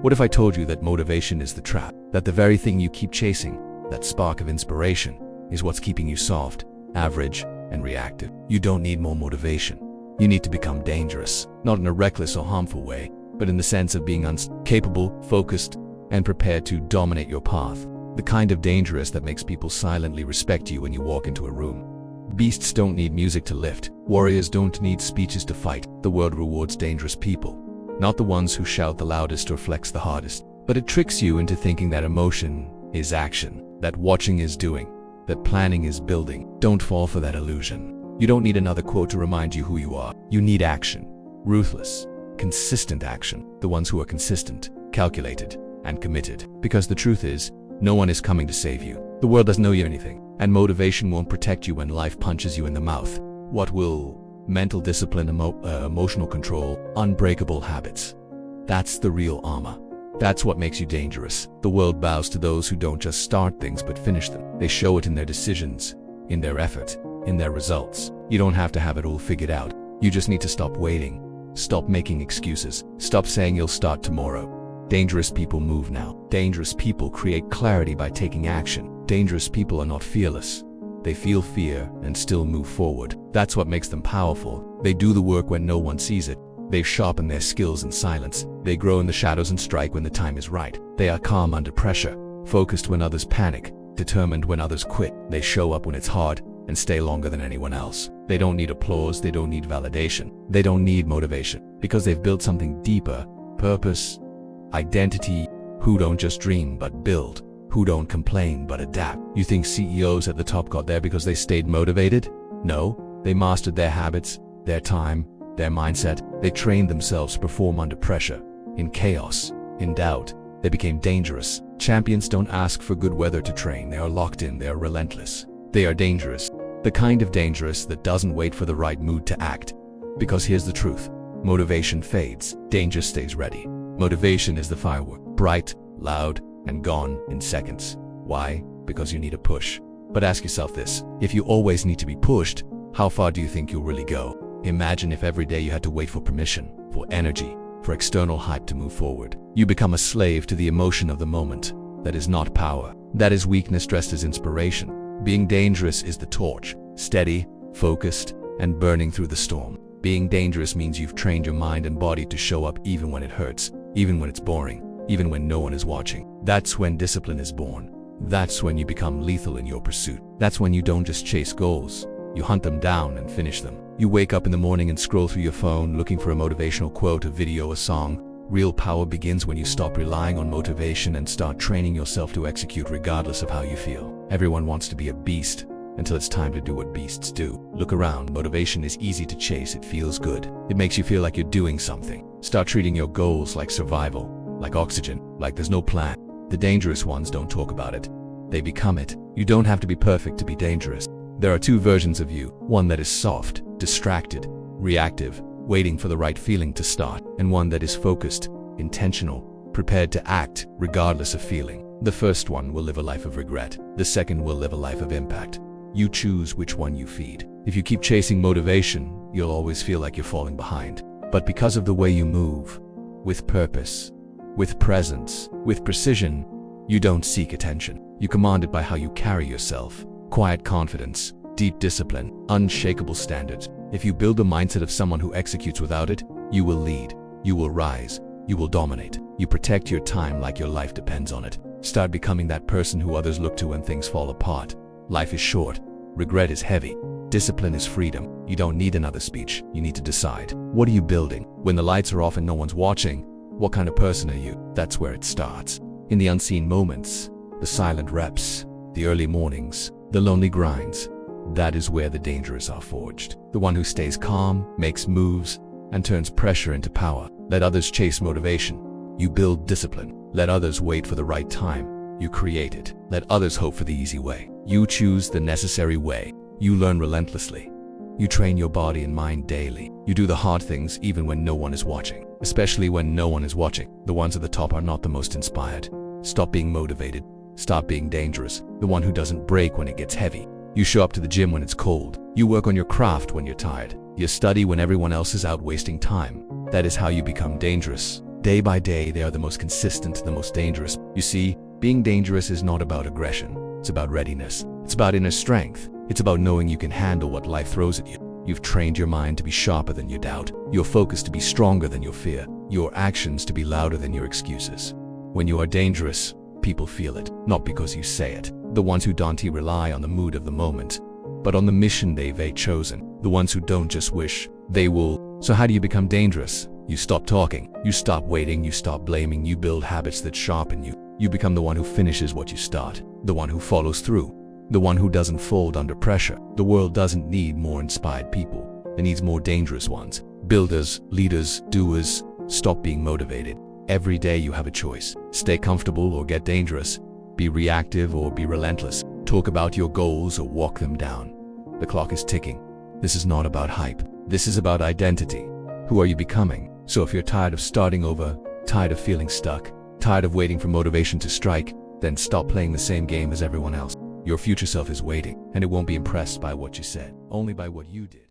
What if I told you that motivation is the trap? That the very thing you keep chasing, that spark of inspiration, is what's keeping you soft, average, and reactive? You don't need more motivation. You need to become dangerous, not in a reckless or harmful way, but in the sense of being capable, focused, and prepared to dominate your path. The kind of dangerous that makes people silently respect you when you walk into a room. Beasts don't need music to lift. Warriors don't need speeches to fight. The world rewards dangerous people, not the ones who shout the loudest or flex the hardest. But it tricks you into thinking that emotion is action, that watching is doing, that planning is building. Don't fall for that illusion. You don't need another quote to remind you who you are. You need action. Ruthless, consistent action. The ones who are consistent, calculated, and committed. Because the truth is, no one is coming to save you. The world doesn't owe you anything, and motivation won't protect you when life punches you in the mouth. What will? Mental discipline, emotional control, unbreakable habits. That's the real armor. That's what makes you dangerous. The world bows to those who don't just start things but finish them. They show it in their decisions, in their effort, in their results. You don't have to have it all figured out. You just need to stop waiting. Stop making excuses. Stop saying you'll start tomorrow. Dangerous people move now. Dangerous people create clarity by taking action. Dangerous people are not fearless. They feel fear and still move forward. That's what makes them powerful. They do the work when no one sees it. They sharpen their skills in silence. They grow in the shadows and strike when the time is right. They are calm under pressure, focused when others panic, determined when others quit. They show up when it's hard and stay longer than anyone else. They don't need applause. They don't need validation. They don't need motivation because they've built something deeper: purpose, identity. Who don't just dream but build. Who don't complain but adapt. You think CEOs at the top got there because they stayed motivated? No, they mastered their habits, their time, their mindset. They trained themselves to perform under pressure, in chaos, in doubt. They became dangerous. Champions don't ask for good weather to train. They are locked in. They are relentless. They are dangerous. The kind of dangerous that doesn't wait for the right mood to act. Because here's the truth. Motivation fades. Danger stays ready. Motivation is the firework. Bright, loud, and gone in seconds. Why? Because you need a push. But ask yourself this. If you always need to be pushed, how far do you think you'll really go? Imagine if every day you had to wait for permission, for energy, for external hype to move forward. You become a slave to the emotion of the moment. That is not power. That is weakness dressed as inspiration. Being dangerous is the torch, steady, focused, and burning through the storm. Being dangerous means you've trained your mind and body to show up even when it hurts, even when it's boring, even when no one is watching. That's when discipline is born. That's when you become lethal in your pursuit. That's when you don't just chase goals. You hunt them down and finish them. You wake up in the morning and scroll through your phone looking for a motivational quote, a video, a song. Real power begins when you stop relying on motivation and start training yourself to execute regardless of how you feel. Everyone wants to be a beast until it's time to do what beasts do. Look around. Motivation is easy to chase. It feels good. It makes you feel like you're doing something. Start treating your goals like survival, like oxygen, like there's no plan. The dangerous ones don't talk about it. They become it. You don't have to be perfect to be dangerous. There are two versions of you. One that is soft, distracted, reactive, waiting for the right feeling to start, and one that is focused, intentional, prepared to act regardless of feeling. The first one will live a life of regret. The second will live a life of impact. You choose which one you feed. If you keep chasing motivation, you'll always feel like you're falling behind. But because of the way you move, with purpose, with presence, with precision, you don't seek attention. You command it by how you carry yourself. Quiet confidence, deep discipline, unshakable standards. If you build the mindset of someone who executes without it, you will lead, you will rise, you will dominate. You protect your time like your life depends on it. Start becoming that person who others look to when things fall apart. Life is short, regret is heavy, discipline is freedom. You don't need another speech, you need to decide. What are you building? When the lights are off and no one's watching, what kind of person are you? That's where it starts. In the unseen moments, the silent reps, the early mornings, the lonely grinds. That is where the dangerous are forged. The one who stays calm, makes moves, and turns pressure into power. Let others chase motivation. You build discipline. Let others wait for the right time. You create it. Let others hope for the easy way. You choose the necessary way. You learn relentlessly. You train your body and mind daily. You do the hard things even when no one is watching. Especially when no one is watching. The ones at the top are not the most inspired. Stop being motivated. Stop being dangerous. The one who doesn't break when it gets heavy. You show up to the gym when it's cold. You work on your craft when you're tired. You study when everyone else is out wasting time. That is how you become dangerous. Day by day, they are the most consistent, the most dangerous. You see, being dangerous is not about aggression. It's about readiness. It's about inner strength. It's about knowing you can handle what life throws at you. You've trained your mind to be sharper than your doubt, your focus to be stronger than your fear, your actions to be louder than your excuses. When you are dangerous, people feel it, not because you say it. The ones who don't rely on the mood of the moment, but on the mission they've chosen. The ones who don't just wish, they will. So how do you become dangerous? You stop talking, you stop waiting, you stop blaming, you build habits that sharpen you. You become the one who finishes what you start, the one who follows through, the one who doesn't fold under pressure. The world doesn't need more inspired people. It needs more dangerous ones. Builders, leaders, doers. Stop being motivated. Every day you have a choice. Stay comfortable or get dangerous. Be reactive or be relentless. Talk about your goals or walk them down. The clock is ticking. This is not about hype. This is about identity. Who are you becoming? So if you're tired of starting over, tired of feeling stuck, tired of waiting for motivation to strike, then stop playing the same game as everyone else. Your future self is waiting, and it won't be impressed by what you said, only by what you did.